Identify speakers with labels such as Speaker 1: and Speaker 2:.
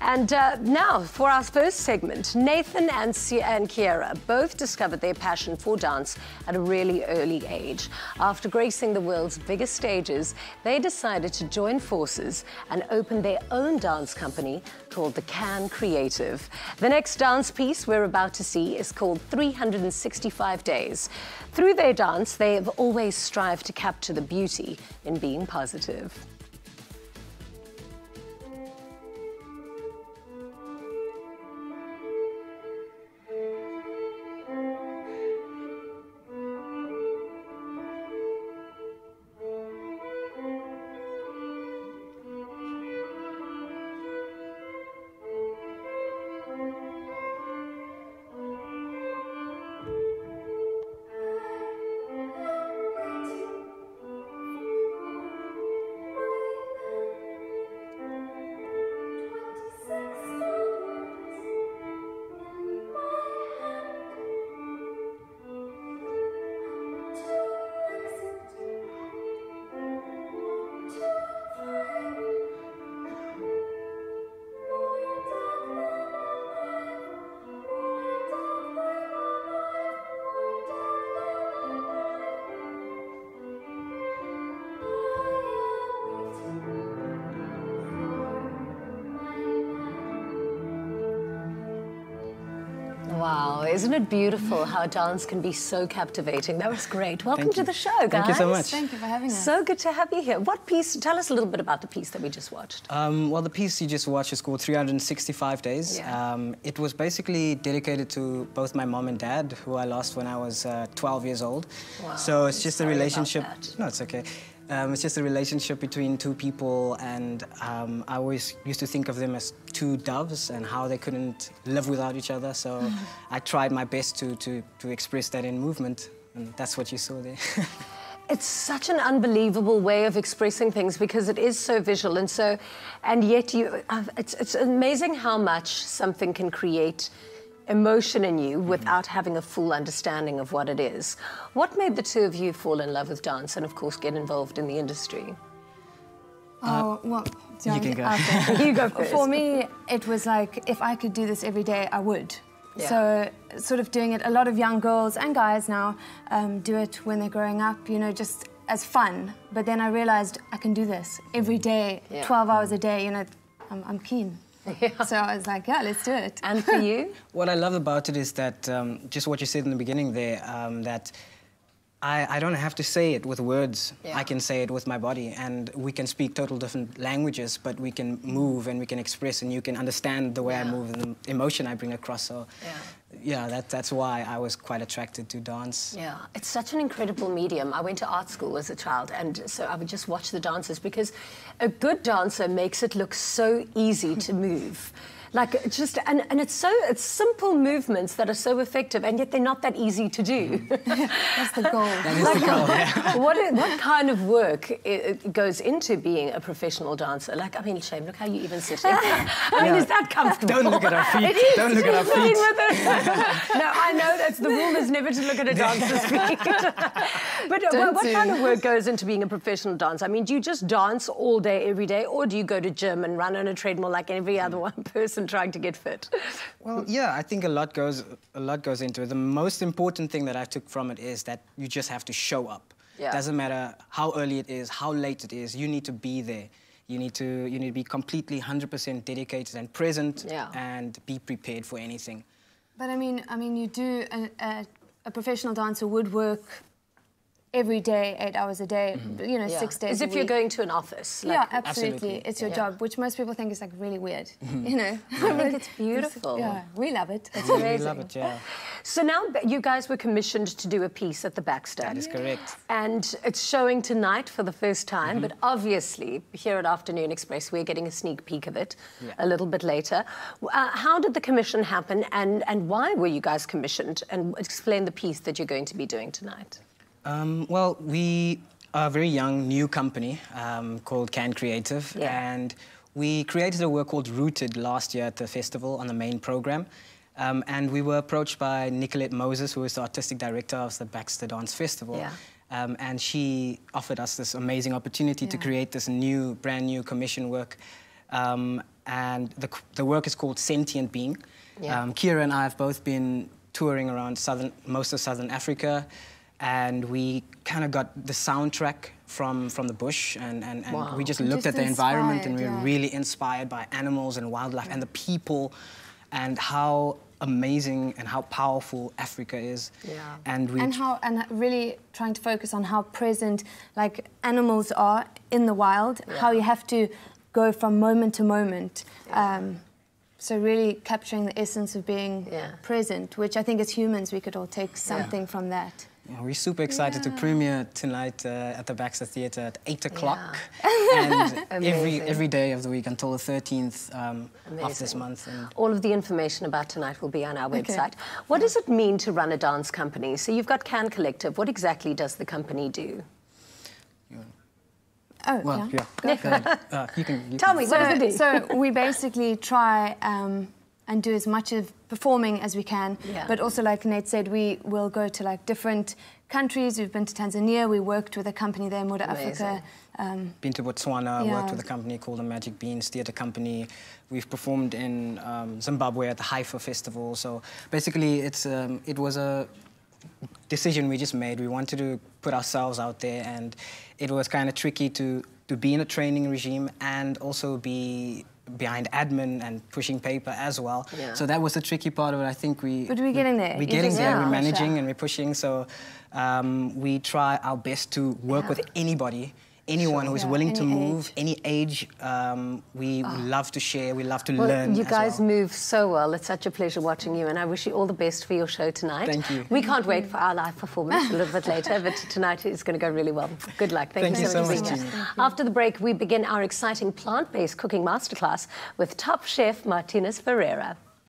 Speaker 1: And now, for our first segment, Nathan and Ciara both discovered their passion for dance at a really early age. After gracing the world's biggest stages, they decided to join forces and open their own dance company called the Can Creative. The next dance piece we're about to see is called 365 Days. Through their dance, they have always strived to capture the beauty in being positive. Wow, isn't it beautiful how dance can be so captivating? That was great. Welcome to the show, guys.
Speaker 2: Thank you so much.
Speaker 3: Thank you for having us.
Speaker 1: So good to have you here. What piece, tell us a little bit about the piece that we just watched.
Speaker 2: Well, the piece you just watched is called 365 Days.
Speaker 1: Yeah.
Speaker 2: It was basically dedicated to both my mom and dad, who I lost when I was 12 years old.
Speaker 1: Wow,
Speaker 2: so it's just a relationship.
Speaker 1: About that.
Speaker 2: No, it's okay. It's just a relationship between two people, and I always used to think of them as two doves and how they couldn't live without each other. So I tried my best to express that in movement, and that's what you saw there.
Speaker 1: It's such an unbelievable way of expressing things because it is so visual and yet it's amazing how much something can create emotion in you without having a full understanding of what it is. What made the two of you fall in love with dance and, of course, get involved in the industry?
Speaker 3: Oh, well,
Speaker 2: you can go.
Speaker 1: You go first.
Speaker 3: For me, it was like, if I could do this every day, I would.
Speaker 1: Yeah.
Speaker 3: So, sort of doing it, a lot of young girls and guys now do it when they're growing up, you know, just as fun. But then I realized I can do this every day, 12 hours a day, you know, I'm keen. Yeah. So I was like, yeah, let's do it.
Speaker 1: And for you?
Speaker 2: What I love about it is that, just what you said in the beginning there, that I don't have to say it with words.
Speaker 1: Yeah.
Speaker 2: I can say it with my body, and we can speak total different languages, but we can move and we can express, and you can understand the way I move and the emotion I bring across. So, yeah, that's why I was quite attracted to dance.
Speaker 1: Yeah, it's such an incredible medium. I went to art school as a child, and so I would just watch the dancers because a good dancer makes it look so easy to move. Like, just, and it's simple movements that are so effective, and yet they're not that easy to do.
Speaker 3: That's the goal.
Speaker 2: That is the goal, yeah.
Speaker 1: What kind of work goes into being a professional dancer? Like, I mean, Shane, look how you even sit there. I mean, is that comfortable?
Speaker 2: Don't look at our feet.
Speaker 1: It is.
Speaker 2: Don't look at our feet.
Speaker 1: No, I know that's the rule is never to look at a dancer's feet. But what kind of work goes into being a professional dancer? I mean, do you just dance all day, every day, or do you go to gym and run on a treadmill like every other one person trying to get fit?
Speaker 2: Well, yeah, I think a lot goes into it. The most important thing that I took from it is that you just have to show up.
Speaker 1: Yeah.
Speaker 2: Doesn't matter how early it is, how late it is. You need to be there. You need to be completely 100% dedicated and present, and be prepared for anything.
Speaker 3: But I mean, you do a professional dancer would work every day, 8 hours a day, you know, 6 days a week.
Speaker 1: As if you're going to an office. Like,
Speaker 3: yeah, absolutely. It's your job, which most people think is like really weird, you know.
Speaker 1: I think it's beautiful.
Speaker 3: Yeah, we love it.
Speaker 1: It's amazing.
Speaker 2: We love it, yeah.
Speaker 1: So now you guys were commissioned to do a piece at the Baxter.
Speaker 2: That is correct.
Speaker 1: And it's showing tonight for the first time, but obviously here at Afternoon Express we're getting a sneak peek of it a little bit later. How did the commission happen, and why were you guys commissioned? And explain the piece that you're going to be doing tonight.
Speaker 2: Well, we are a very young, new company called Can Creative, and we created a work called Rooted last year at the festival on the main program. And we were approached by Nicolette Moses, who is the artistic director of the Baxter Dance Festival. And she offered us this amazing opportunity to create this brand new commission work. and the work is called Sentient Being.
Speaker 1: Yeah.
Speaker 2: Ciara and I have both been touring around most of Southern Africa, and we kind of got the soundtrack from the bush, and
Speaker 1: Wow.
Speaker 2: we just looked at the environment, and we were
Speaker 3: yeah.
Speaker 2: really inspired by animals and wildlife and the people, and how amazing and how powerful Africa is.
Speaker 1: Yeah.
Speaker 2: And
Speaker 3: really trying to focus on how present like animals are in the wild, how you have to go from moment to moment. So really capturing the essence of being present, which I think as humans we could all take something from that.
Speaker 2: Yeah, we're super excited to premiere tonight at the Baxter Theatre at 8 o'clock. And every day of the week until the 13th of this month. And
Speaker 1: all of the information about tonight will be on our website. What does it mean to run a dance company? So you've got Can Collective. What exactly does the company do?
Speaker 3: Oh,
Speaker 2: well,
Speaker 3: yeah.
Speaker 2: You can
Speaker 1: Tell me, what does it do?
Speaker 3: So we basically try and do as much of performing as we can, but also, like Nate said, we will go to like different countries. We've been to Tanzania. We worked with a company there, Moda Africa.
Speaker 2: Been to Botswana, worked with a company called the Magic Beans Theatre Company. We've performed in Zimbabwe at the Haifa Festival. So basically, it was a decision we just made. We wanted to put ourselves out there, and it was kind of tricky to be in a training regime and also be behind admin and pushing paper as well. Yeah. So that was the tricky part of it. I think
Speaker 3: But we're getting there.
Speaker 2: We're getting there. We're managing and we're pushing. So we try our best to work with anybody. Anyone who is willing to move, any age, we love to share, we love to learn.
Speaker 1: You guys move so well. It's such a pleasure watching you, and I wish you all the best for your show tonight.
Speaker 2: Thank you.
Speaker 1: We can't wait for our live performance a little bit later, but tonight is going to go really well. Good luck. Thank you so much for being here. After the break, we begin our exciting plant-based cooking masterclass with top chef Martinez Ferreira.